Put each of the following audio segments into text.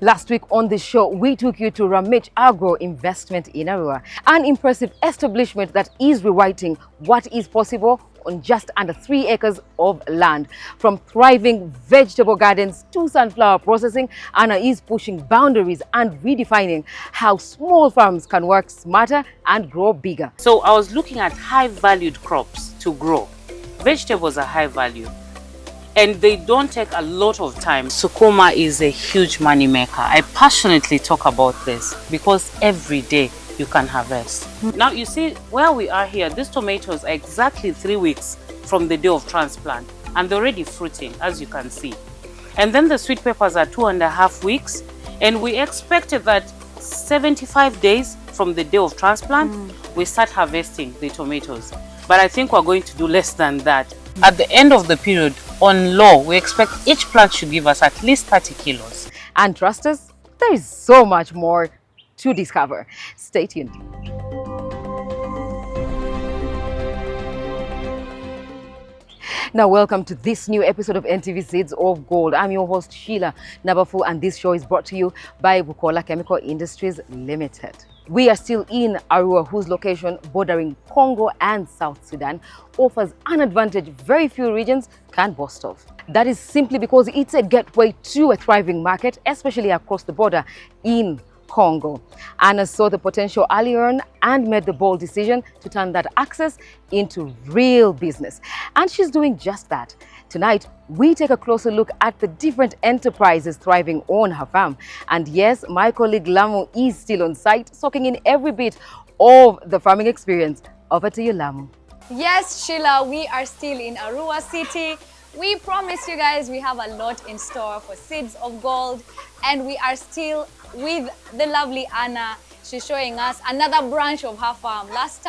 Last week on the show, we took you to Ramage Agro Investment in Arua, an impressive establishment that is rewriting what is possible on just under 3 acres of land. From thriving vegetable gardens to sunflower processing, Anna is pushing boundaries and redefining how small farms can work smarter and grow bigger. So I was looking at high-valued crops to grow. Vegetables are high value and they don't take a lot of time. Sukuma is a huge money maker. I passionately talk about this because every day you can harvest. Now you see where we are here, these tomatoes are exactly 3 weeks from the day of transplant and they're already fruiting, as you can see. And then the sweet peppers are 2.5 weeks, and we expected that 75 days from the day of transplant we start harvesting the tomatoes. But I think we're going to do less than that. At the end of the period, on low, we expect each plant should give us at least 30 kilos. And trust us, there is so much more to discover. Stay tuned. Now, welcome to this new episode of NTV Seeds of Gold. I'm your host, Sheila Nabafu, and this show is brought to you by Bukola Chemical Industries Limited. We are still in Arua, whose location bordering Congo and South Sudan offers an advantage very few regions can boast of. That is simply because it's a gateway to a thriving market, especially across the border in Congo. Anna saw the potential early on and made the bold decision to turn that access into real business. And she's doing just that. Tonight, we take a closer look at the different enterprises thriving on her farm. And yes, my colleague Lamu is still on site, soaking in every bit of the farming experience. Over to you, Lamu. Yes, Sheila, we are still in Arua City. We promised you guys we have a lot in store for Seeds of Gold, and we are still with the lovely Anna. She's showing us another branch of her farm. Last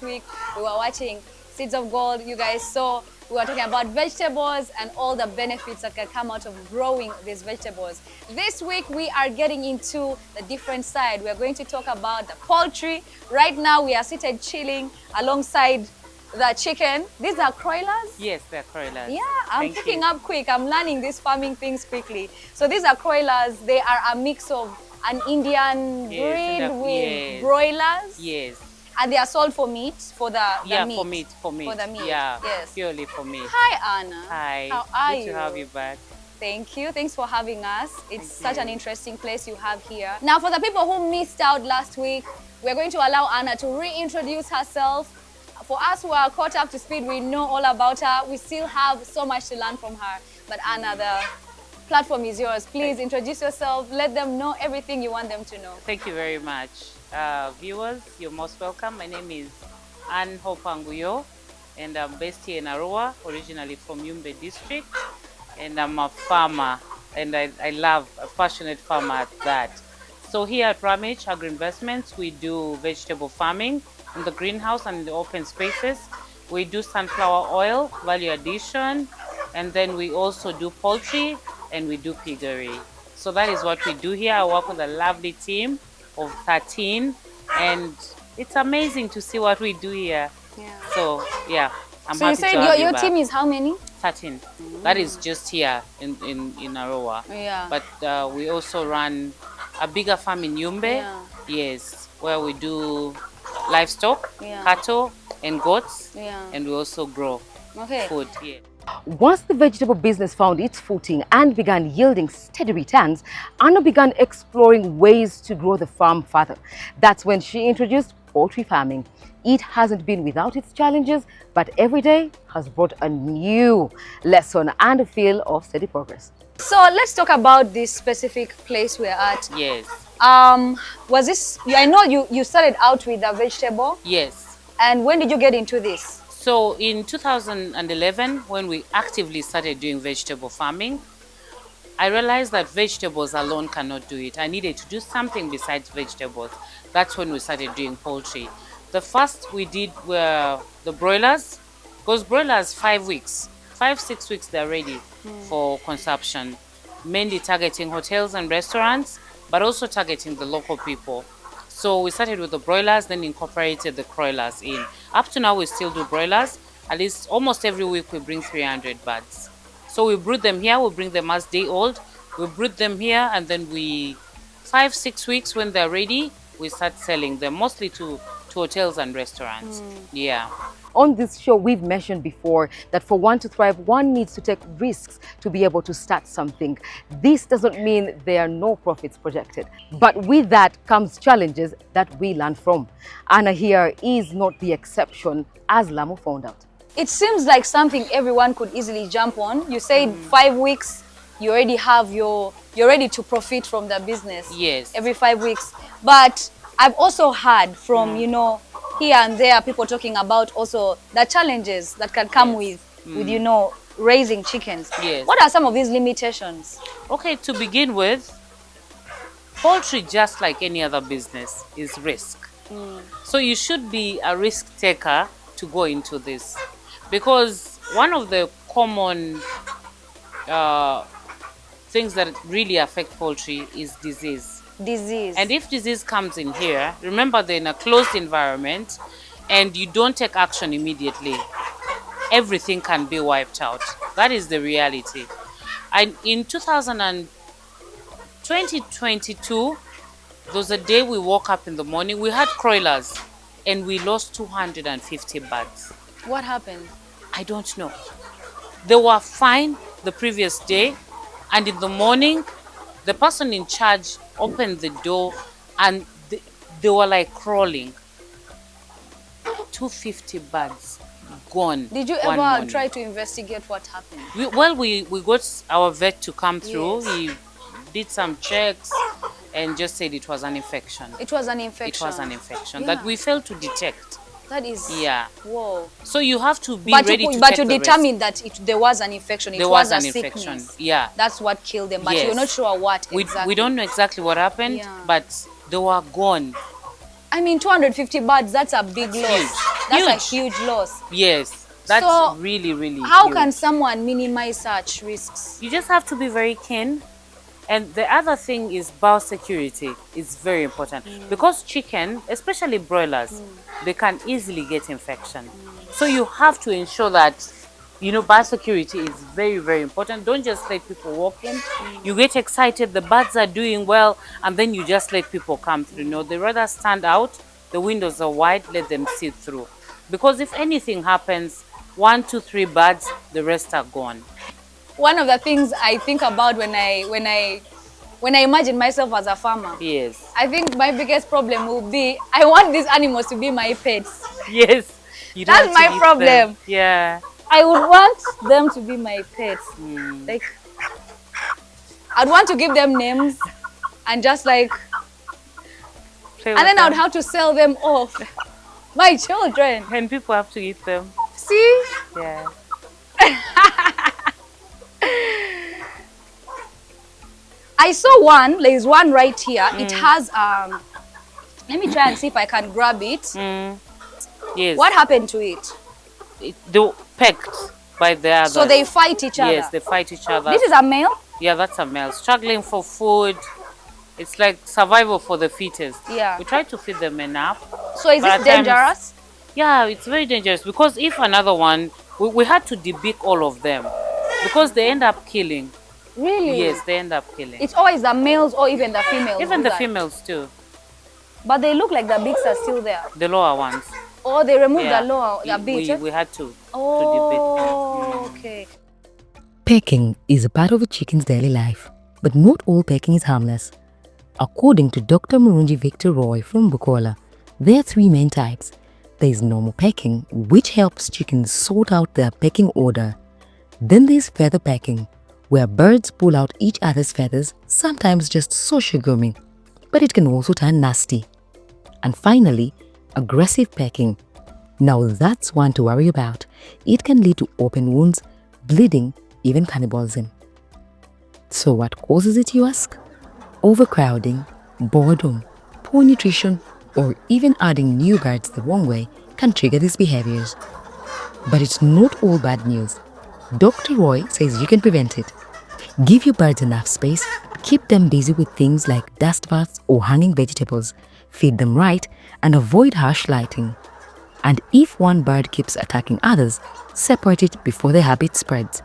week, we were watching Seeds of Gold. You guys saw we were talking about vegetables and all the benefits that can come out of growing these vegetables. This week, we are getting into the different side. We are going to talk about the poultry. Right now, we are seated chilling alongside the chicken. These are broilers? Yes, they're broilers. Yeah, I'm picking up quick. I'm learning these farming things quickly. So these are broilers. They are a mix of an Indian breed with broilers. Yes. And they are sold for meat, for the meat. For meat. For the meat. Yeah, yes. Purely for meat. Hi, Anna. Hi. How are you? Good to have you back. Thank you. Thanks for having us. It's such an interesting place you have here. Now, for the people who missed out last week, we're going to allow Anna to reintroduce herself. For us who are caught up to speed, we know all about her. We still have so much to learn from her. But Anna, the platform is yours. Please introduce yourself. Let them know everything you want them to know. Thank you very much. Viewers, you're most welcome. My name is Anne Hopanguyo, and I'm based here in Arua, originally from Yumbe district. And I'm a farmer, and I love a passionate farmer at that. So here at Ramage Agro Investments, we do vegetable farming in the greenhouse and in the open spaces. We do sunflower oil, value addition, and then we also do poultry and we do piggery. So that is what we do here. I work with a lovely team of 13, and it's amazing to see what we do here. Yeah. So yeah, I'm happy to have you back. So you said your team is how many? 13. That is just here in Arua. Yeah. But we also run a bigger farm in Yumbe. Yeah. Yes, where we do livestock, cattle and goats, and we also grow food here. Once the vegetable business found its footing and began yielding steady returns, Anna began exploring ways to grow the farm further. That's when she introduced poultry farming. It hasn't been without its challenges, but every day has brought a new lesson and a feel of steady progress. So let's talk about this specific place we're at. Yes. Was this, I know you started out with a vegetable. Yes. And when did you get into this? So in 2011, when we actively started doing vegetable farming, I realized that vegetables alone cannot do it. I needed to do something besides vegetables. That's when we started doing poultry. The first we did were the broilers, because broilers 5 weeks, 5-6 weeks they're ready for consumption, mainly targeting hotels and restaurants, but also targeting the local people. So we started with the broilers, then incorporated the broilers in. Up to now, we still do broilers. At least almost every week we bring 300 birds. So we brood them here, we bring them as day old, We breed them here, and then 5-6 weeks when they're ready, we start selling them mostly to hotels and restaurants. Yeah. On this show, we've mentioned before that for one to thrive, one needs to take risks to be able to start something. This doesn't mean there are no profits projected, but with that comes challenges that we learn from. Anna here is not the exception, as Lamu found out. It seems like something everyone could easily jump on. You said 5 weeks, you're ready to profit from the business. Yes. Every 5 weeks. But I've also heard from, here and there, people talking about also the challenges that can come with raising chickens. Yes. What are some of these limitations? Okay, to begin with, poultry, just like any other business, is risk. So you should be a risk taker to go into this, because one of the common things that really affect poultry is disease. And if disease comes in here, remember they're in a closed environment and you don't take action immediately, everything can be wiped out. That is the reality. And in 2022, there was a day we woke up in the morning, we had broilers and we lost 250 birds. What happened? I don't know. They were fine the previous day, and in the morning, the person in charge opened the door and they were like crawling. 250 birds gone. Did you ever try to investigate what happened? We got our vet to come through. Yes. He did some checks and just said it was an infection. It was an infection. It was an infection that we failed to detect. That is... Yeah. Whoa. So you have to be ready to But take you the determined that there was an infection. There was an infection. Sickness. Yeah. That's what killed them. But Yes. you're not sure what exactly. We don't know exactly what happened, Yeah. but they were gone. I mean, 250 birds, that's a big loss. Huge. That's a Huge. huge loss. Yes. That's So, really, really How huge. can someone minimize such risks? You just have to be very keen. And the other thing is biosecurity is very important, because chicken, especially broilers, they can easily get infection. So you have to ensure that, biosecurity is very, very important. Don't just let people walk in. You get excited, the birds are doing well, and then you just let people come through. No, they rather stand out, the windows are wide, let them see through. Because if anything happens, 1, 2, 3 birds, the rest are gone. One of the things I think about when I imagine myself as a farmer, Yes. I think my biggest problem will be I want these animals to be my pets. Yes. You don't That's have to my eat problem. them. Yeah. I would want them to be my pets. Like, I'd want to give them names and just like, Play and with then I would them. have to sell them off. My children. And people have to eat them. See? Yeah. I saw one, there's one right here. It has, let me try and see if I can grab it. Yes. What happened to it? They were pecked by the others. So they fight each other. Yes, they fight each other. This is a male? Yeah, that's a male. Struggling for food. It's like survival for the fittest. Yeah. We try to feed them enough. So is But it at times- dangerous? Yeah, it's very dangerous, because if another one, we had to debeak all of them, because they end up killing. Really? Yes, they end up killing. It's always the males or even the females. Even do the that. females too, But they look like the beaks are still there. the lower ones. Or they removed Yeah. the lower, the beak. We had to Oh, okay. Pecking is a part of a chicken's daily life, but not all pecking is harmless. According to Dr. Murunji Victor Roy from Bukola, there are 3 main types. There is normal pecking, which helps chickens sort out their pecking order. Then there is feather pecking, where birds pull out each other's feathers, sometimes just social grooming, but it can also turn nasty. And finally, aggressive pecking. Now that's one to worry about. It can lead to open wounds, bleeding, even cannibalism. So what causes it, you ask? Overcrowding, boredom, poor nutrition, or even adding new birds the wrong way can trigger these behaviors. But it's not all bad news. Dr. Roy says you can prevent it. Give your birds enough space, keep them busy with things like dust baths or hanging vegetables, feed them right, and avoid harsh lighting. And if one bird keeps attacking others, separate it before the habit spreads.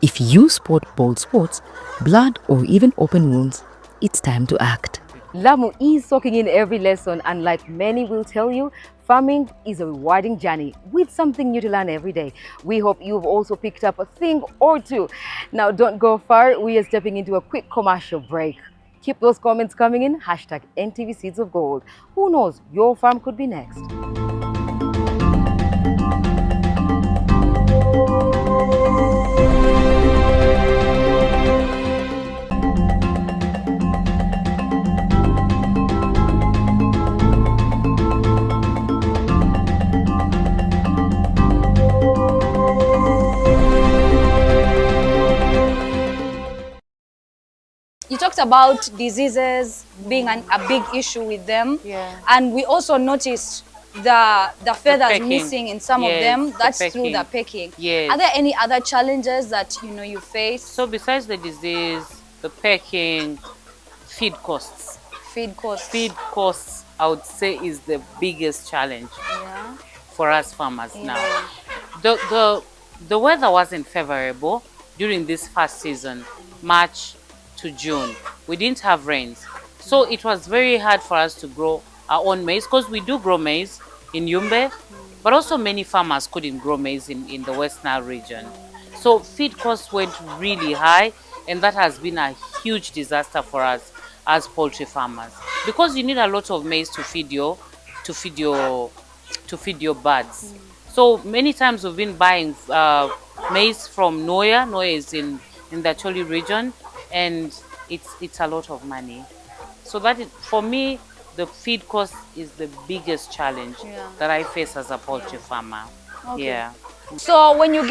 If you spot bold spots, blood, or even open wounds, it's time to act. Lamu is soaking in every lesson, and like many will tell you, farming is a rewarding journey with something new to learn every day. We hope you've also picked up a thing or two. Now don't go far, we are stepping into a quick commercial break. Keep those comments coming in, hashtag NTV Seeds of Gold. Who knows, your farm could be next. You talked about diseases being a big issue with them. Yeah. And we also noticed the feathers pecking. missing in some of Yes, them. the That's through pecking. the pecking. Yes. Are there any other challenges that you face? So besides the disease, the pecking, feed costs. Feed costs. Feed costs, I would say, is the biggest challenge Yeah. for us farmers now. The weather wasn't favorable during this first season, March to June. We didn't have rains. So it was very hard for us to grow our own maize, because we do grow maize in Yumbe, but also many farmers couldn't grow maize in the West Nile region. So feed costs went really high, and that has been a huge disaster for us as poultry farmers, because you need a lot of maize to feed your birds. So many times we've been buying maize from Noya. Noya is in the Choli region, and it's a lot of money. So that is, for me, the feed cost is the biggest challenge that I face as a poultry farmer. Okay. Yeah. So when you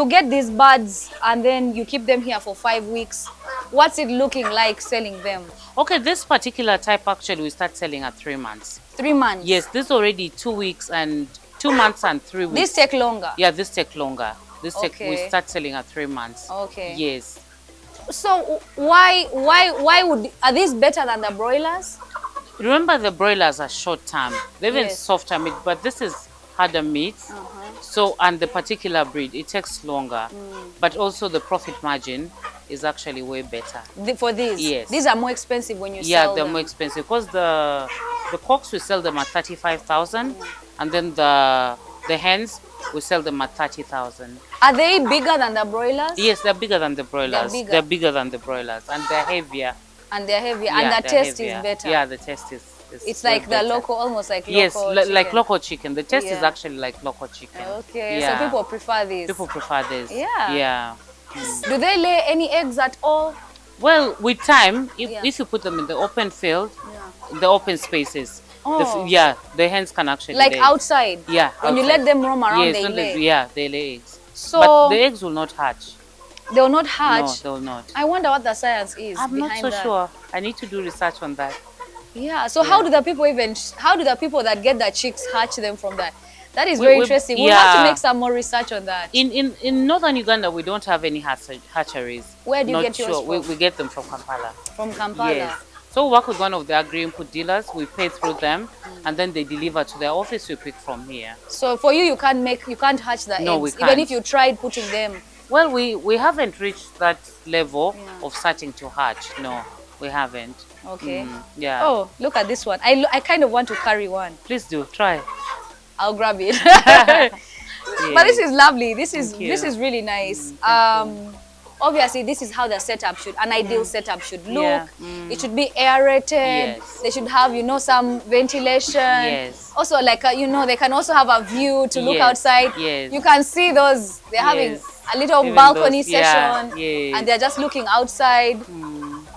get these birds and then you keep them here for 5 weeks, what's it looking like selling them? Okay, this particular type actually we start selling at 3 months. 3 months? Yes, this is already 2 weeks and 2 months and 3 weeks. This take longer? Yeah, this take longer. Okay. We start selling at 3 months. Okay. Yes. So why are these better than the broilers? Remember, the broilers are short term. They're even Yes. softer meat, but this is harder meat. So, and the particular breed, it takes longer. But also the profit margin is actually way better. For these? Yes. These are more expensive when you Yeah, sell they're them. more expensive, because the cocks we sell them at 35,000, and then the hens we sell them at 30,000. Are they bigger than the broilers? Yes, they're bigger than the broilers. bigger. They're bigger than the broilers, and they're heavier. And they're heavier, Yeah, and the they're taste heavier. is better. Yeah, the taste is It's way like the better. local, almost like local Yes, like chicken. local chicken. The taste is Yeah. actually like local chicken. Okay, Yeah. so people prefer these. People prefer this. Yeah. Yeah. Do they lay any eggs at all? Well, with time, Yeah. if you put them in the open field, Yeah. the open spaces, Oh. the hens can actually Like lay eggs. outside? Yeah. When you outside. let them roam around, Yes, they when lay? yeah, they lay eggs. So But the eggs will not hatch. they will not hatch? No, they will not. I wonder what the science is I'm not behind so that. sure. I need to do research on that. Yeah, so how do the people that get the chicks hatch them from that? That is very interesting. We'll have to yeah. make some more research on that. In northern Uganda, we don't have any hatcheries. Where do you Not get yours sure. from? We get them from Kampala. From Kampala? Yes. So we work with one of the agri-input dealers. We pay through them, and then they deliver to their office. We pick from here. So for you can't hatch the No, eggs, we even can't. if you tried putting them. Well, we haven't reached that level of starting to hatch. No, we haven't. Okay. Yeah. Oh, look at this one. I kind of want to carry one. Please do try. I'll grab it. Yes. But this is lovely. This is Thank you. this is really nice. Obviously, this is how the setup an ideal setup should look. Yeah. It should be aerated. Yes. They should have, some ventilation. Yes. Also, like, they can also have a view to look Yes. outside. Yes. You can see those. They're having Yes. a little Even balcony those- yeah, session. yes. And they're just looking outside.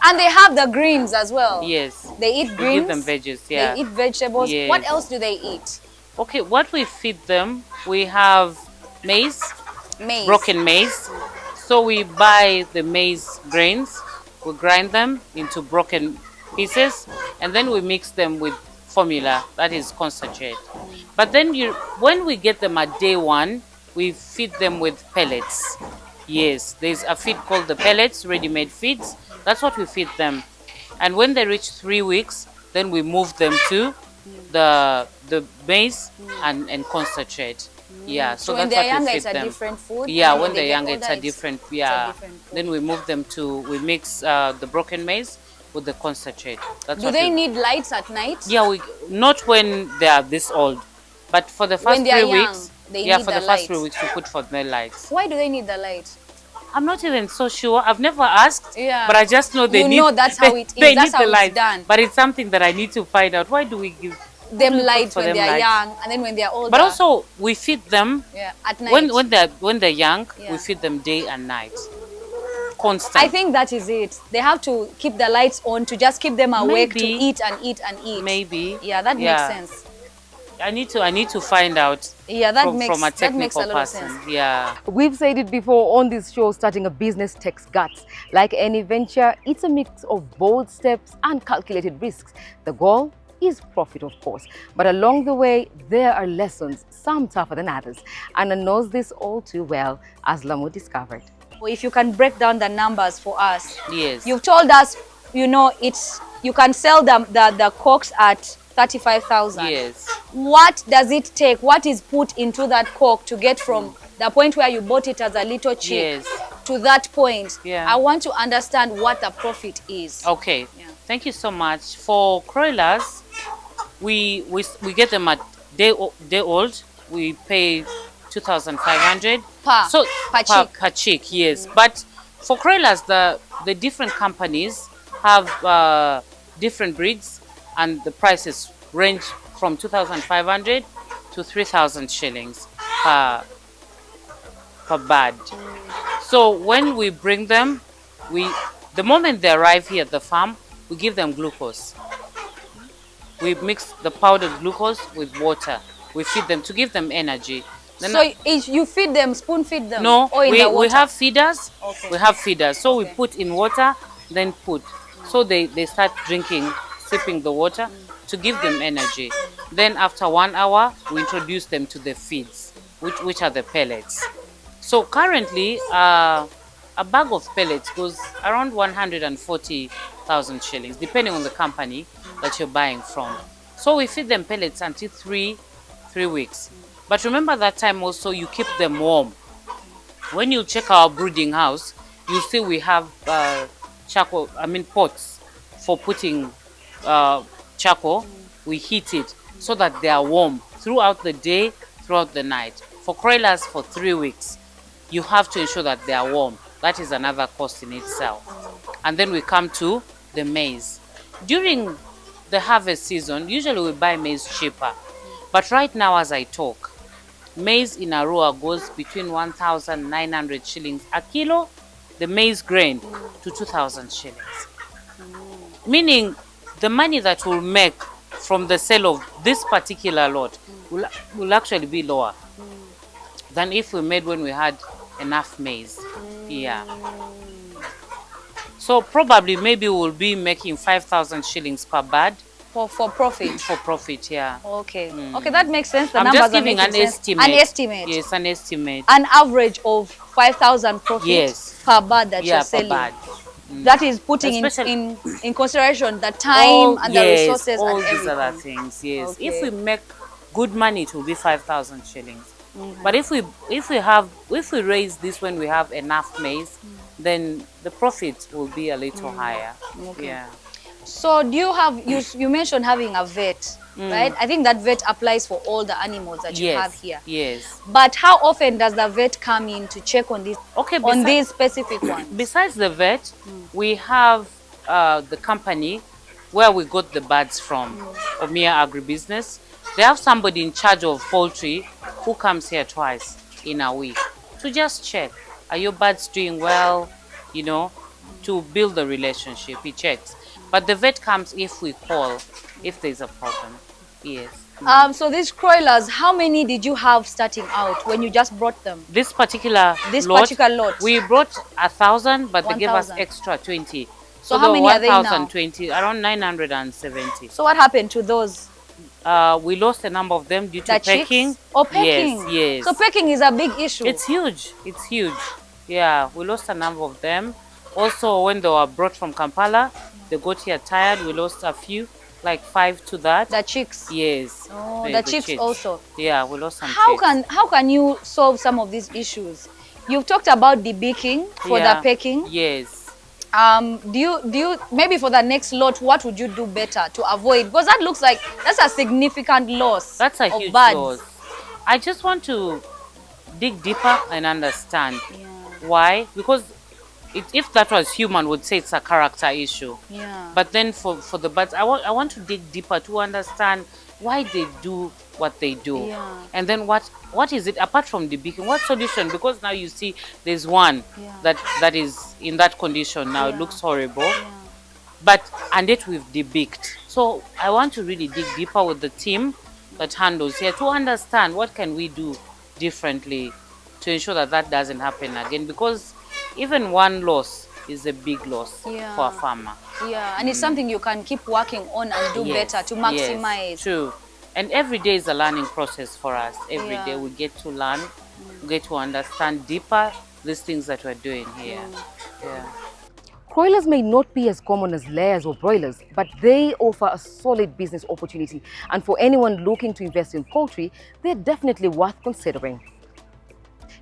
And they have the greens as well. Yes. They eat We greens. give them veggies. Yeah. They eat vegetables. Yes. What else do they eat? Okay, what we feed them, we have maize, Maize. broken maize. So we buy the maize grains, we grind them into broken pieces, and then we mix them with formula, that is concentrate. But then when we get them at day one, we feed them with pellets. Yes, there's a feed called the pellets, ready-made feeds. That's what we feed them. And when they reach 3 weeks, then we move them to the maize and concentrate. Yeah, So so when that's they're what we younger, feed it's a them. different food. Yeah, and when they they're get younger, it's older, a different. it's a Yeah, different food. then we move them to we mix the broken maize with the concentrate. That's Do what they we. need lights at night? Yeah, we not when they are this old, but for the When first they are 3 weeks. young, they Yeah, need for the the first 3 light. weeks we put for the lights. Why do they need the light? I'm not even so sure. I've never asked, Yeah. but I just know they You need. know that's how it is. They That's need the how it's light. done. But it's something that I need to find out. Why do we give Them why do we put light for when them they are lights? young, and then when they are older. But also we feed them yeah, at night. when they're young. Yeah. We feed them day and night, constant. I think that is it. They have to keep the lights on to just keep them awake to Maybe. eat and eat and eat. Maybe. Yeah, that Yeah. makes sense. I need to find out. Yeah, that from, makes from a that makes technical a lot of person. sense. Yeah. We've said it before on this show, starting a business takes guts. Like any venture, it's a mix of bold steps and calculated risks. The goal is profit, of course. But along the way, there are lessons, some tougher than others. Anna knows this all too well, as Lamu discovered. If you can break down the numbers for us. Yes. You've told us, you know, you can sell the cocks at 35,000. Yes. What does it take? What is put into that cock to get from the point where you bought it as a little chick Yes. to that point? Yeah. I want to understand what the profit is. Okay. Yeah. Thank you so much. For broilers, we get them at day old. We pay 2,500 per chick. Yes. But for broilers, the different companies have different breeds, and the prices range from 2,500 to 3,000 shillings per bird. So when we bring them, the moment they arrive here at the farm, we give them glucose. We mix the powdered glucose with water. We feed them to give them energy. Then So you feed them, spoon feed them? no, or in the we water? have feeders. Okay. We have feeders. So Okay. we put in water, then put. So they start drinking, sipping the water to give them energy. Then after 1 hour, we introduce them to the feeds, which are the pellets. So currently, a bag of pellets goes around 140,000 shillings, depending on the company that you're buying from. So we feed them pellets until three weeks. But remember that time also you keep them warm. When you check our brooding house, you see we have pots for putting charcoal. We heat it so that they are warm throughout the day, throughout the night. For broilers for 3 weeks, you have to ensure that they are warm. That is another cost in itself. And then we come to the maize. During the harvest season, usually we buy maize cheaper. But right now as I talk, maize in Arua goes between 1,900 shillings a kilo, the maize grain, to 2,000 shillings. Meaning the money that we'll make from the sale of this particular lot will actually be lower than if we made when we had enough maize. Yeah. So probably maybe we'll be making 5,000 shillings per bird. For profit? For profit, yeah. Okay. Okay, that makes sense. The I'm numbers just are giving making an sense. estimate. An estimate. Yes, an estimate. An average of 5,000 profit Yes. per bird that you're per selling. bird. That is putting Especially- in consideration the time and the yes, resources all and these everything. other things. Yes. Okay. If we make good money, it will be 5,000 shillings. But if we raise this when we have enough maize, then the profit will be a little higher. Okay. Yeah. So do you have, you mentioned having a vet, right? I think that vet applies for all the animals that you have here. Yes. But how often does the vet come in to check on this, Okay. on these specific ones? Besides the vet, we have the company where we got the birds from, Omia Agribusiness. They have somebody in charge of poultry who comes here twice in a week to just check, are your birds doing well, you know, to build the relationship. He checks. But the vet comes if we call, if there's a problem. Yes. So these broilers, how many did you have starting out when you just brought them? This particular lot. we brought 1,000, but they gave us 1,000. extra 20. So how many are they now? 1,020, around 970. So what happened to those? We lost a number of them due to The pecking. chicks? Oh, pecking. Yes, yes. So pecking is a big issue. It's huge. It's huge. Yeah, we lost a number of them. Also, when they were brought from Kampala, they got here tired. We lost a few. like 5 to that. The chicks. Yes. Oh, the chicks also. Yeah, we lost some How chicks. how can you solve some of these issues? You've talked about debeaking for the pecking. Yes. Do you maybe for the next lot, what would you do better to avoid? Because that looks like that's a significant loss. That's a of huge birds. loss. I just want to dig deeper and understand Yeah. why. Because if that was human, would say it's a character issue. Yeah. But then for the birds, I want to dig deeper to understand why they do what they do. Yeah. And then what is it apart from the beacon? What solution? Because now you see there's one that is in that condition now. It looks horrible. But and yet we've debeaked. So I want to really dig deeper with the team that handles here to understand what can we do differently to ensure that that doesn't happen again, because even one loss is a big loss for a farmer. Yeah, and it's something you can keep working on and do better to maximize. Yes, true. And every day is a learning process for us. Every day we get to learn, we get to understand deeper these things that we're doing here. Yeah. Broilers may not be as common as layers or broilers, but they offer a solid business opportunity. And for anyone looking to invest in poultry, they're definitely worth considering.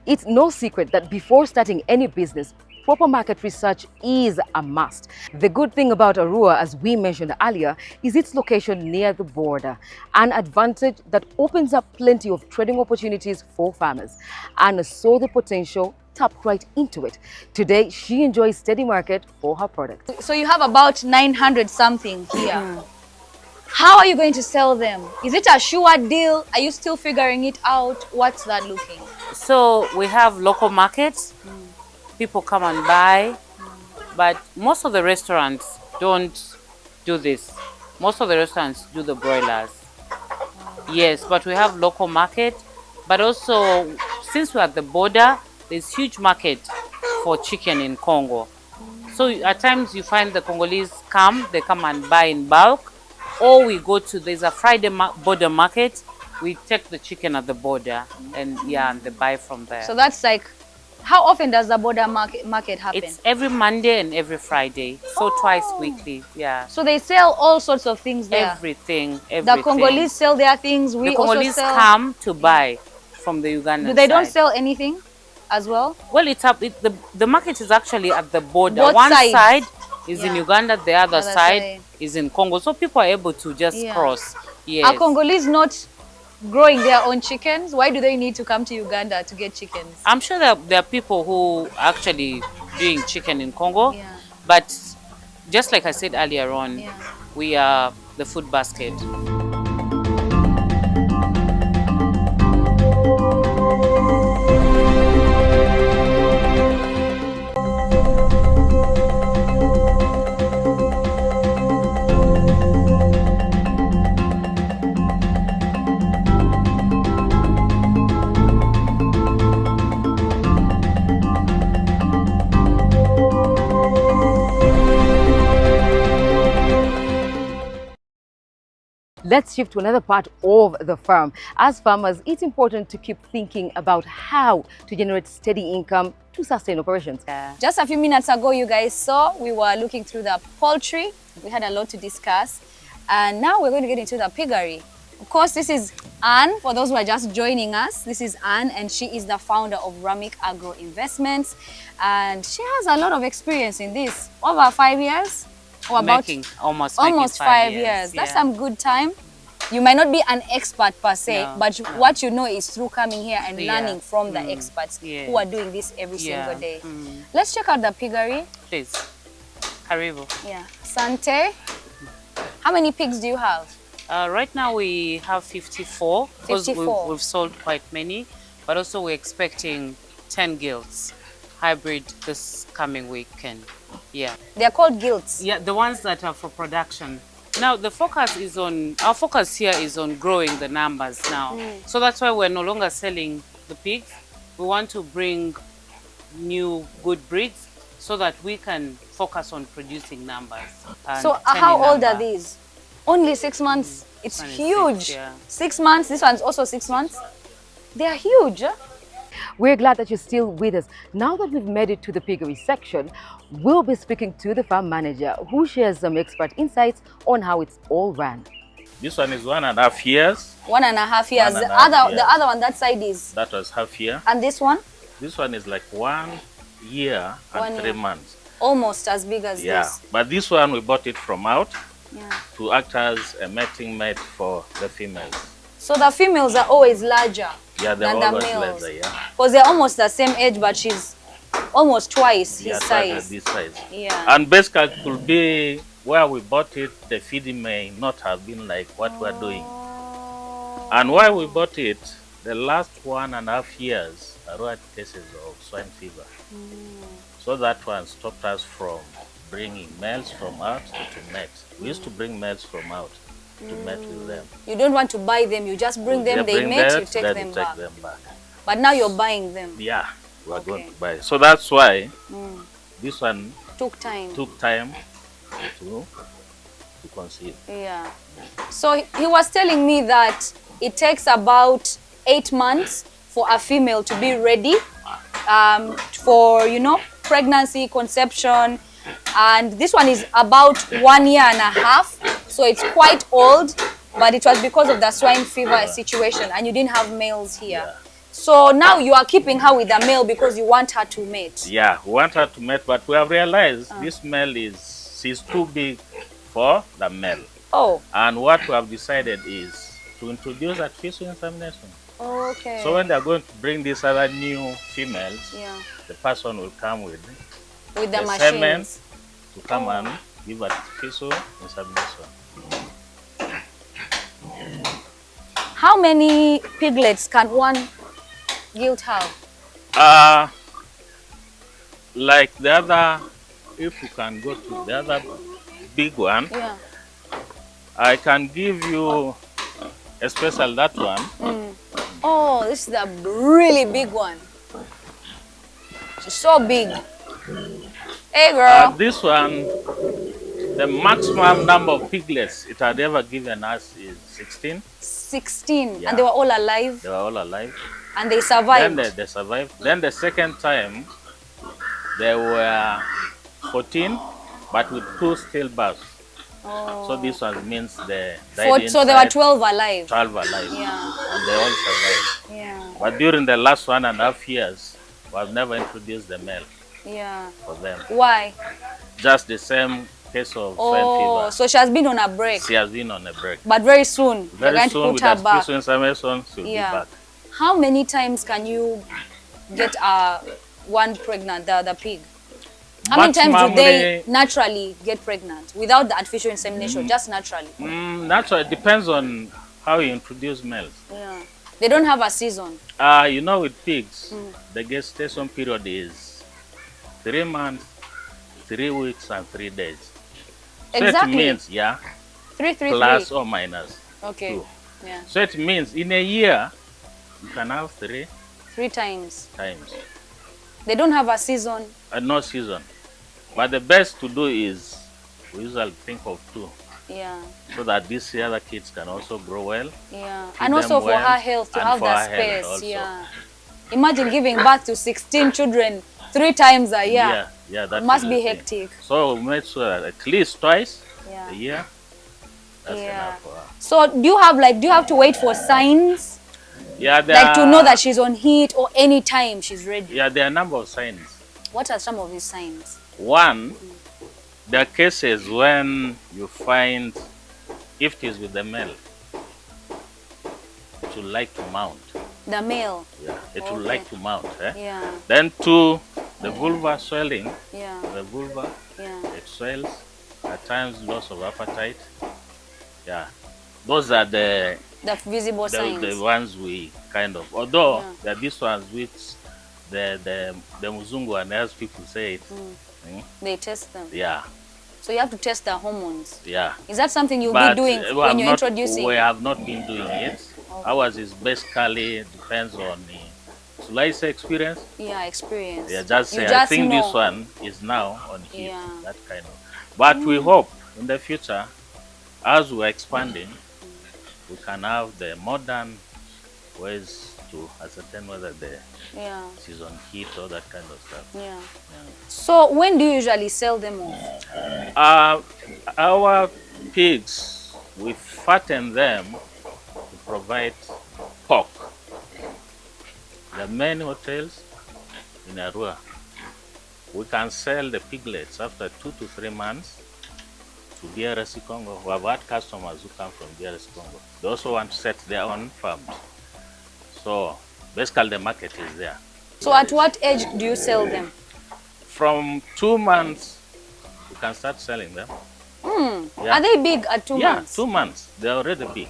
It's no secret that before starting any business, proper market research is a must. The good thing about Arua, as we mentioned earlier, is its location near the border, an advantage that opens up plenty of trading opportunities for farmers. Anna saw the potential, tapped right into it. Today, she enjoys steady market for her products. So you have about 900 something here. How are you going to sell them? Is it a sure deal? Are you still figuring it out? What's that looking? So we have local markets. People come and buy, but most of the restaurants don't do this. Most of the restaurants do the broilers. Yes, but we have local market. But also, since we're at the border, there's huge market for chicken in Congo. So at times you find the Congolese they come and buy in bulk, or we go to, there's a Friday border market. We take the chicken at the border and and they buy from there. So that's like, how often does the border market happen? It's every Monday and every Friday, so twice weekly. Yeah. So they sell all sorts of things there. Everything. The Congolese sell their things. The Congolese come to buy from the Ugandan They don't side. sell anything as well? Well, it's up. The market is actually at the border. Both One sides. side is in Uganda, the other side side. is in Congo. So people are able to just cross. Yes. Are Congolese not growing their own chickens? Why do they need to come to Uganda to get chickens? I'm sure that there are people who are actually doing chicken in Congo, but just like I said earlier on, we are the food basket. Let's shift to another part of the farm. As farmers, it's important to keep thinking about how to generate steady income to sustain operations. Just a few minutes ago, you guys saw we were looking through the poultry. We had a lot to discuss. And now we're going to get into the piggery. Of course, this is Anne. For those who are just joining us, this is Anne, and she is the founder of Ramage Agro Investments. And she has a lot of experience in this. Over 5 years? Or about almost 5 years. That's some good time. You might not be an expert per se, but what you know is through coming here and learning from the experts who are doing this every single day. Let's check out the piggery. Please. Karibu. Yeah. Sante. How many pigs do you have? Right now we have 54. 54. We've sold quite many, but also we're expecting 10 gilts hybrid this coming weekend. Yeah. They're called gilts. Yeah, the ones that are for production. Now the focus is our focus here is on growing the numbers now. So that's why we're no longer selling the pigs. We want to bring new good breeds so that we can focus on producing numbers. So how old are these? Only 6 months. It's huge. 6 months. This one's also 6 months. They are huge. We're glad that you're still with us. Now that we've made it to the piggery section, we'll be speaking to the farm manager who shares some expert insights on how it's all run. This one is 1.5 years. 1.5 years. 1.5 The other, years. the other one, that side is. That was half year. And this one? This one is like 1 year and 1 3 year. months. Almost as big as Yeah, this. but this one we bought it from out Yeah. to act as a mating mate for the females. So the females are always larger Yeah, they're than the always males. lesser, yeah. Because they're almost the same age, but she's almost twice Yeah, his twice size. this size. Yeah. And basically it could be where we bought it, the feeding may not have been like what we're doing. And why we bought it, the last 1.5 years, there were cases of swine fever. So that one stopped us from bringing males from out to mate. We used to bring males from out to mate with them. You don't want to buy them, you just bring them, they bring mate, them, you take then them we back. take them back. But now you're buying them. Yeah, we are going Okay. to buy. So that's why this one Took time. took time to conceive. Yeah. So he was telling me that it takes about 8 months for a female to be ready for, you know, pregnancy, conception. And this one is about 1.5 years. So it's quite old, but it was because of the swine fever situation and you didn't have males here. Yeah. So now you are keeping her with a male because you want her to mate. Yeah, we want her to mate, but we have realized this male she's too big for the male. Oh, And what we have decided is to introduce artificial insemination. okay. So when they're going to bring these other new females, Yeah, the person will come with with the semen machines. to come and give artificial insemination. How many piglets can one gilt have? Like the other, if you can go to the other big one, Yeah. I can give you especially that one. Oh, this is the really big one. She's so big. Hey, girl. This one, the maximum number of piglets it had ever given us is 16. 16. Yeah. And they were all alive. They were all alive. And they survived. Then they survived. Then the second time, there were 14, but with 2 stillbirths. Oh. So this one means they died So there were inside, 12 alive. 12 alive. Yeah. And they all survived. Yeah. But during the last 1.5 years, we have never introduced the male Yeah. for them. Why? Just the same case of swine Oh, fever. so she has been on a break. She has been on a break. But very soon, they're Very going soon to with put her back. artificial insemination, she'll Yeah. be back. How many times can you get one pregnant, the pig? How many times do they naturally get pregnant without the artificial insemination, just naturally? Naturally, it depends on how you introduce males. Yeah. They don't have a season. You know, with pigs, the gestation period is 3 months, 3 weeks, and 3 days. So Exactly. it means, yeah, 3, 3, plus 3. or minus Okay. 2. Yeah. So it means in a year, you can have 3 3 times. times. They don't have a season. No season. But the best to do is, we usually think of 2, Yeah. so that these other kids can also grow well. Yeah. Feed And also them for well, her health, to and have for the her health space. also. Yeah. Imagine giving birth to 16 children 3 times a year. Yeah, that Must is be the thing. hectic. So we made sure that at least twice Yeah. a year, that's Yeah. enough for her. So do you have to wait for signs? Yeah, Like to know that she's on heat or any time she's ready? Yeah, there are a number of signs. What are some of these signs? One, there are cases when you find, if it is with the male, it will like to mount. The male. Yeah, it will Okay. like to mount. Yeah. Then 2, the vulva swelling. Yeah. The vulva, Yeah. it swells. At times, loss of appetite. Yeah, those are the The visible signs. the ones we kind of. Although Yeah. there are these ones which the Muzungu and as people say it. They test them. Yeah, So you have to test the hormones. yeah. Is that something you'll But be doing we when have you're not- introducing? We have not been doing it. Ours is basically depends on the slice experience. Yeah, experience. Yeah, just You say I just think know. this one is now on heat. Yeah. That kind of. But we hope in the future, as we're expanding, we can have the modern ways to ascertain whether the Yeah. season heat or that kind of stuff. Yeah. So when do you usually sell them off? Our pigs, we fatten them to provide pork. There are many hotels in Arua. We can sell the piglets after 2 to 3 months to DRC Congo. We have had customers who come from DRC Congo. They also want to set their own farms. So basically the market is there. So at what age do you sell them? From 2 months, you can start selling them. Yeah. Are they big at 2 Yeah, months? 2 months. They're already big.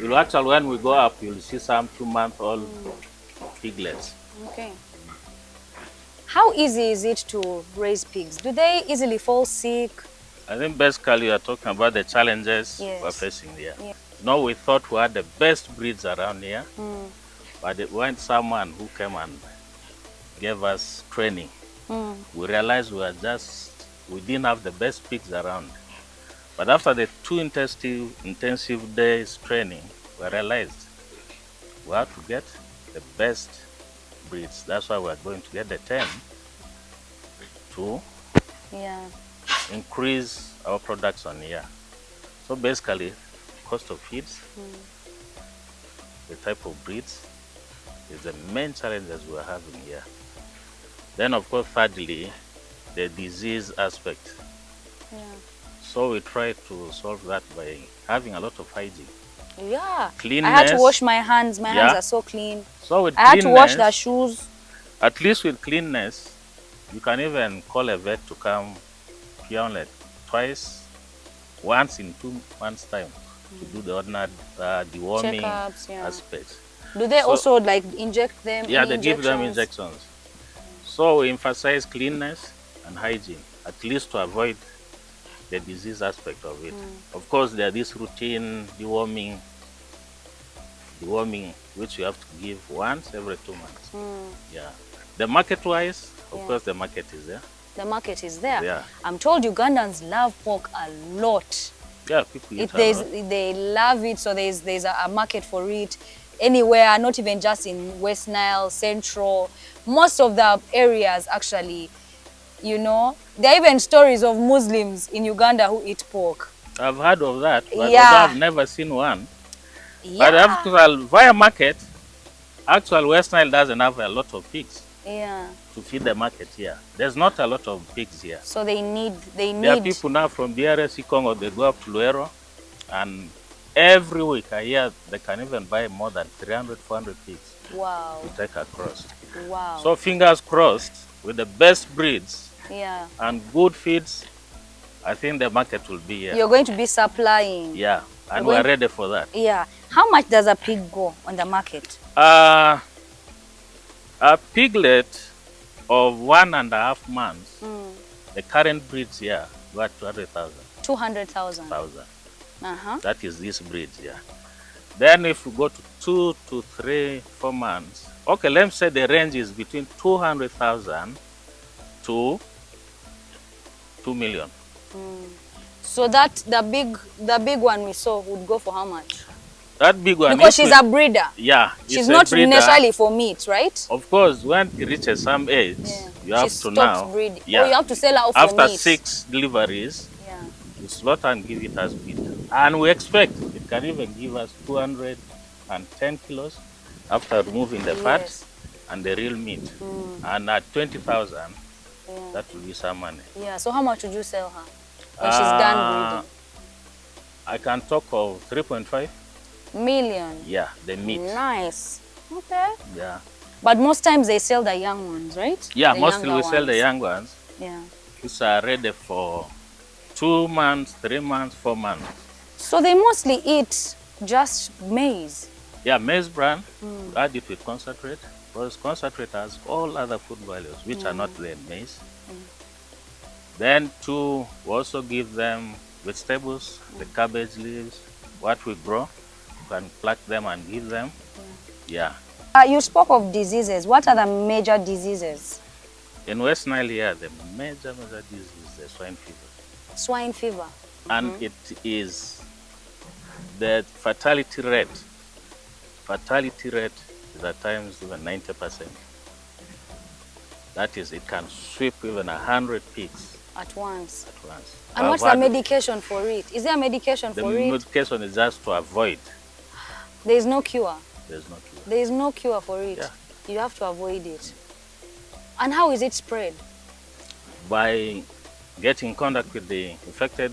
You'll actually, when we go up, you'll see some 2-month-old piglets. Okay. How easy is it to raise pigs? Do they easily fall sick? I think basically you are talking about the challenges Yes. we're facing here. Yeah. No, we thought we had the best breeds around here, but it went someone who came and gave us training. We realized we didn't have the best pigs around. But after the 2 intensive days training, we realized we have to get the best breeds. That's why we're going to get the 10 to Yeah. increase our production here. So basically, cost of feeds, the type of breeds is the main challenges we're having here. Then of course, thirdly, the disease aspect. Yeah. So we try to solve that by having a lot of hygiene. Yeah. Cleanness. I had to wash my hands. My hands Yeah. are so clean. So with I had to wash the cleanness, shoes. at least with cleanness, you can even call a vet to come here only once in 2 months' time to do the ordinary deworming Checkups, yeah. aspects. Do they So- also like inject them? Yeah, any they give them injections? injections. So we emphasize cleanness and hygiene, at least to avoid the disease aspect of it. Of course, there are this routine deworming, which you have to give once every 2 months. Yeah. The market-wise, of course, the market is there. The market is there. Yeah. I'm told Ugandans love pork a lot. Yeah, people eat a lot. They love it, so there's a market for it anywhere, not even just in West Nile, Central. Most of the areas actually, you know, there are even stories of Muslims in Uganda who eat pork. I've heard of that, but Yeah. although I've never seen one. But Yeah. actual via market, actual West Nile doesn't have a lot of pigs Yeah. to feed the market here. There's not a lot of pigs here. So they need. There are people now from DRC Congo, they go up to Luero, and every week I hear they can even buy more than 300, 400 pigs Wow. to take across. Wow. So fingers crossed, with the best breeds yeah. and good feeds, I think the market will be here. You're going to be supplying. Yeah, and You're we're going- ready for that. Yeah. How much does a pig go on the market? A piglet of 1.5 months, the current breeds here, got 200,000. 200,000. Uh-huh. That is this breed here. Then if we go to 2 to 3, 4 months, okay, let's say the range is between 200,000 to 2 million. So that the big one we saw would go for how much? That big one. Because if she's a breeder. Yeah. She's it's a not breeder. necessarily for meat, right? Of course, when it reaches some age, you have She to stops now. breeding. Yeah. Oh, you have to sell her off After for meat. 6 deliveries, Yeah. you slaughter and give it as meat. And we expect it can even give us 210 kilos after removing the fat Yes. and the real meat. And at 20,000, that will be some money. Yeah. So how much would you sell her when she's done breeding? I can talk of 3.5. Million. Yeah, the meat. Nice. Okay. Yeah. But most times they sell the young ones, right? Yeah, The mostly we younger sell the ones. young ones, Yeah. which are ready for 2 months, 3 months, 4 months. So they mostly eat just maize. Yeah, maize bran, add it with concentrate, because concentrate has all other food values, which are not there in maize. Then we also give them vegetables, the cabbage leaves, what we grow, you can pluck them and give them. Yeah. You spoke of diseases. What are the major diseases? In West Nile here, the major disease is the swine fever. Swine fever. And it is the fatality rate is at times even 90%. That is, it can sweep even 100 pigs At once. at once. And what's the medication for it? Is there a medication for it? The medication is just to avoid. There is no cure. There's no cure. There is no cure for it. Yeah. You have to avoid it. And how is it spread? By getting in contact with the infected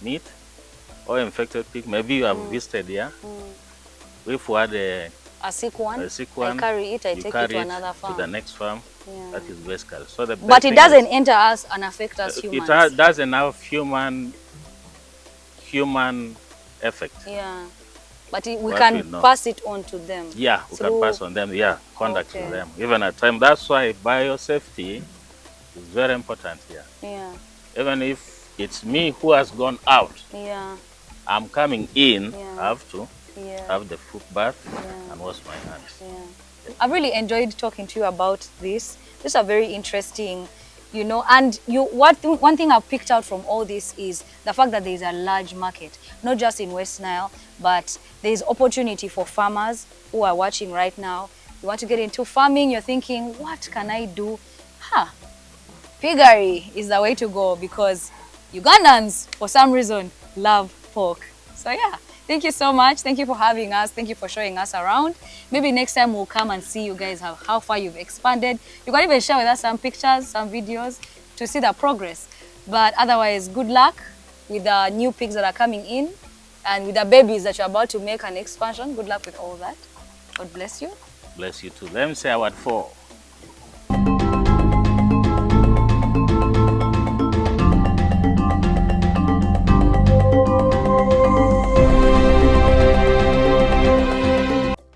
meat or infected pig. Maybe you have visited here. If we had a sick one, I carry it, I take it to another farm. To the next farm. Yeah. That is basically. So but it doesn't enter us and affect us humans. It doesn't have human effect. Yeah. But we can pass it on to them. Yeah, we can pass on them, contact with them. Even at time. That's why biosafety is very important here. Yeah. Even if it's me who has gone out, I'm coming in, I have to have the foot bath and wash my hands. Yeah. I've really enjoyed talking to you about this. These are very interesting, you know, and one thing I've picked out from all this is the fact that there is a large market, not just in West Nile, but there is opportunity for farmers who are watching right now. You want to get into farming, you're thinking, what can I do? Piggery is the way to go because Ugandans, for some reason, love pork. So yeah, thank you so much. Thank you for having us. Thank you for showing us around. Maybe next time we'll come and see you guys how far you've expanded. You can even share with us some pictures, some videos to see the progress. But otherwise, good luck with the new pigs that are coming in and with the babies that you're about to make an expansion. Good luck with all that. God bless you. Bless you too. Let me say a word for.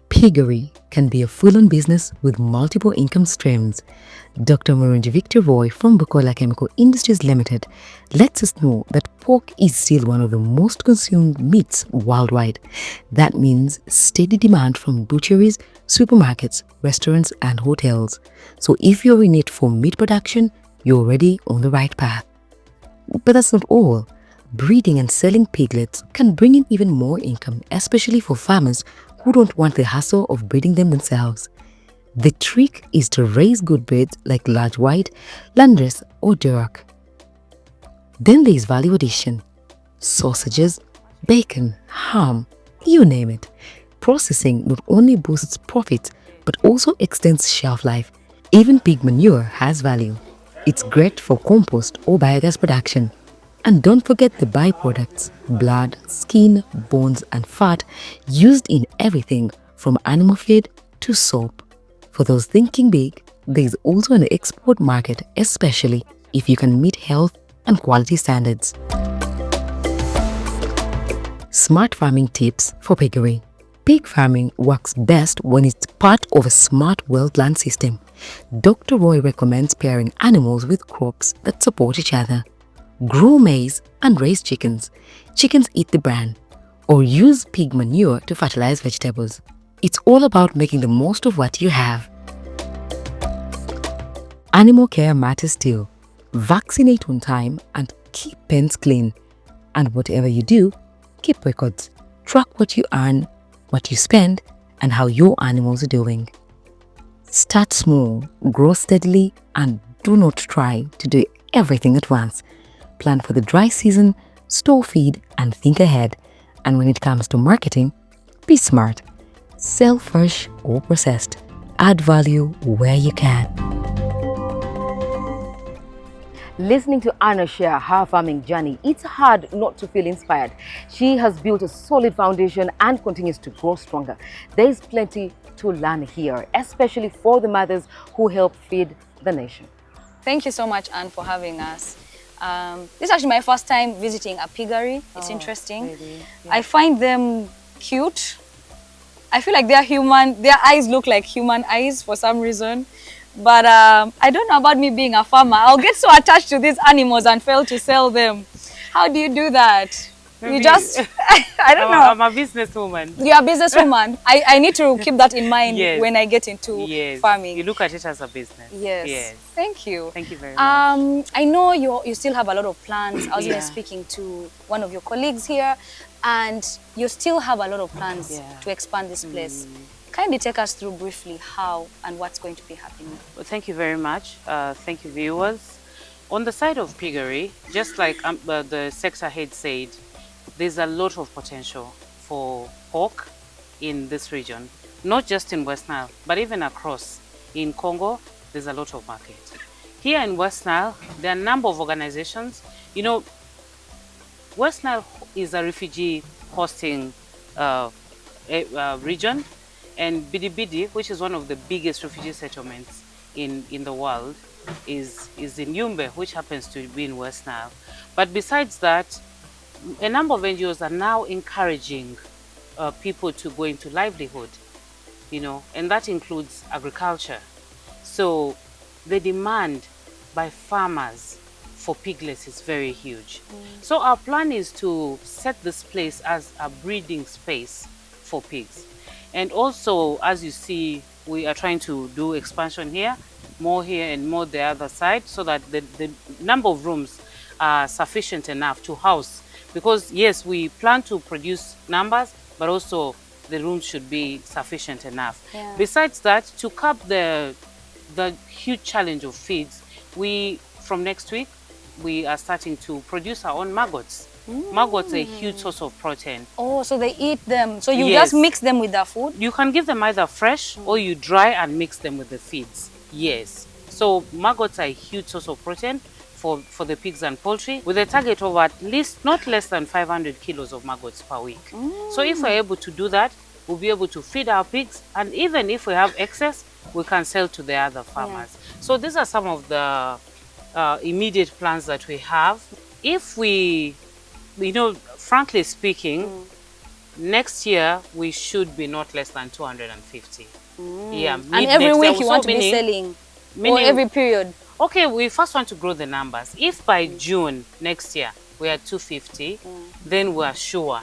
Piggery can be a full-on business with multiple income streams. Dr. Murunji Victor Roy from Bukola Chemical Industries Limited lets us know that pork is still one of the most consumed meats worldwide. That means steady demand from butcheries, supermarkets, restaurants and hotels. So if you're in it for meat production, you're already on the right path. But that's not all. Breeding and selling piglets can bring in even more income, especially for farmers who don't want the hassle of breeding them themselves. The trick is to raise good breeds like large white, Landrace or Duroc. Then there is value addition. Sausages, bacon, ham, you name it. Processing not only boosts profits but also extends shelf life. Even pig manure has value. It's great for compost or biogas production. And don't forget the byproducts, blood, skin, bones and fat used in everything from animal feed to soap. For those thinking big, there is also an export market, especially if you can meet health and quality standards. Smart farming tips for piggery. Pig farming works best when it's part of a smart, well-planned system. Dr. Roy recommends pairing animals with crops that support each other. Grow maize and raise chickens. Chickens eat the bran. Or use pig manure to fertilize vegetables. It's all about making the most of what you have. Animal care matters too. Vaccinate on time and keep pens clean. And whatever you do, keep records. Track what you earn, what you spend, and how your animals are doing. Start small, grow steadily, and do not try to do everything at once. Plan for the dry season, store feed, and think ahead. And when it comes to marketing, be smart. Sell fresh or processed. Add value where you can. Listening to Anna share her farming journey, it's hard not to feel inspired. She has built a solid foundation and continues to grow stronger. There is plenty to learn here, especially for the mothers who help feed the nation. Thank you so much, Anne, for having us. This is actually my first time visiting a piggery. It's interesting. Really? Yeah. I find them cute. I feel like they're human. Their eyes look like human eyes for some reason. But I don't know about me being a farmer. I'll get so attached to these animals and fail to sell them. How do you do that? Maybe. You just, I don't know. I'm a businesswoman. You're a businesswoman. I need to keep that in mind when I get into farming. You look at it as a business. Yes. Thank you. Thank you very much. I know you still have a lot of plans. I was even speaking to one of your colleagues here, and you still have a lot of plans to expand this place. Kindly take us through briefly how and what's going to be happening. Well, thank you very much. Thank you, viewers. On the side of Piggery, just like the sector head said, there's a lot of potential for pork in this region, not just in West Nile, but even across. In Congo, there's a lot of market. Here in West Nile, there are a number of organizations. You know, West Nile is a refugee hosting region, and Bidi, which is one of the biggest refugee settlements in the world, is in Yumbe, which happens to be in West Nile. But besides that, a number of NGOs are now encouraging people to go into livelihood, you know, and that includes agriculture. So the demand by farmers for piglets is very huge. So our plan is to set this place as a breeding space for pigs. And also, as you see, we are trying to do expansion here, more here and more the other side, so that the number of rooms are sufficient enough to house. Because yes, we plan to produce numbers, but also the rooms should be sufficient enough. Yeah. Besides that, to curb the huge challenge of feeds, from next week, we are starting to produce our own maggots. Maggots are a huge source of protein. Oh, so they eat them. So you Yes. just mix them with the food? You can give them either fresh or you dry and mix them with the feeds. Yes. So maggots are a huge source of protein for the pigs and poultry, with a target of at least not less than 500 kilos of maggots per week. So if we're able to do that, we'll be able to feed our pigs, and even if we have excess, we can sell to the other farmers. So these are some of the immediate plans that we have. If we, you know, frankly speaking, next year we should be not less than 250. Yeah, And every mid-next year. week you So want to be meaning- selling? Or meaning- every period? Okay, we first want to grow the numbers. If by June next year we are 250, then we are sure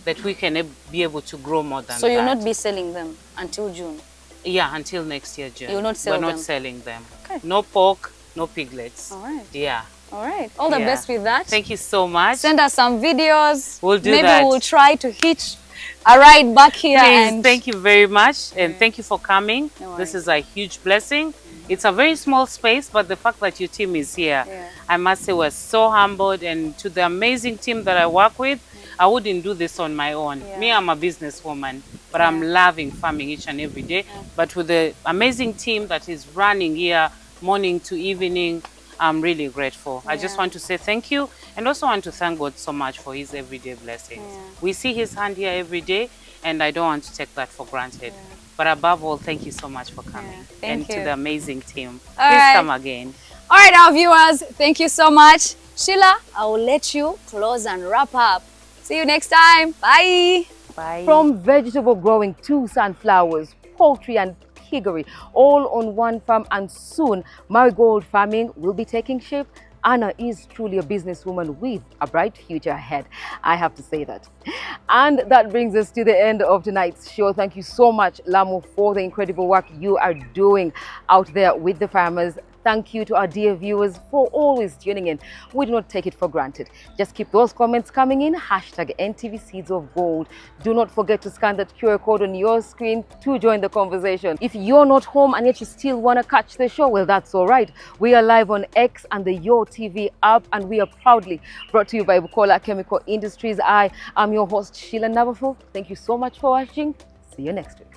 that we can be able to grow more than So that. you'll not be selling them until June? Yeah, until next year, June. You'll not sell We're them? not selling them. Okay. No pork, no piglets. All right. Yeah. All right. All the Yeah. best with that. Thank you so much. Send us some videos. We'll do Maybe that. we'll try to hitch a ride back here. Please, And thank you very much, and thank you for coming. No This worries. is a huge blessing. It's a very small space, but the fact that your team is here, Yeah. I must say we're so humbled, and to the amazing team that I work with, I wouldn't do this on my own. Yeah. Me, I'm a businesswoman, but I'm loving farming each and every day. But with the amazing team that is running here morning to evening, I'm really grateful. I just Yeah. want to say thank you, and also want to thank God so much for his everyday blessings. Yeah. We see his hand here every day, and I don't want to take that for granted. But above all, thank you so much for coming. Thank and to you. the amazing team. All Please right. come again. all right, our viewers, thank you so much. Sheila, I will let you close and wrap up. See you next time. Bye. Bye. From vegetable growing to sunflowers, poultry and piggery, all on one farm, and soon marigold farming will be taking shape. Anna is truly a businesswoman with a bright future ahead. I have to say that. And that brings us to the end of tonight's show. Thank you so much, Lamu, for the incredible work you are doing out there with the farmers. Thank you to our dear viewers for always tuning in. We do not take it for granted. Just keep those comments coming in. Hashtag NTV Seeds of Gold. Do not forget to scan that QR code on your screen to join the conversation. If you're not home and yet you still want to catch the show, well, that's all right. We are live on X and the Your TV app, and we are proudly brought to you by Bukola Chemical Industries. I am your host, Sheila Nabafo. Thank you so much for watching. See you next week.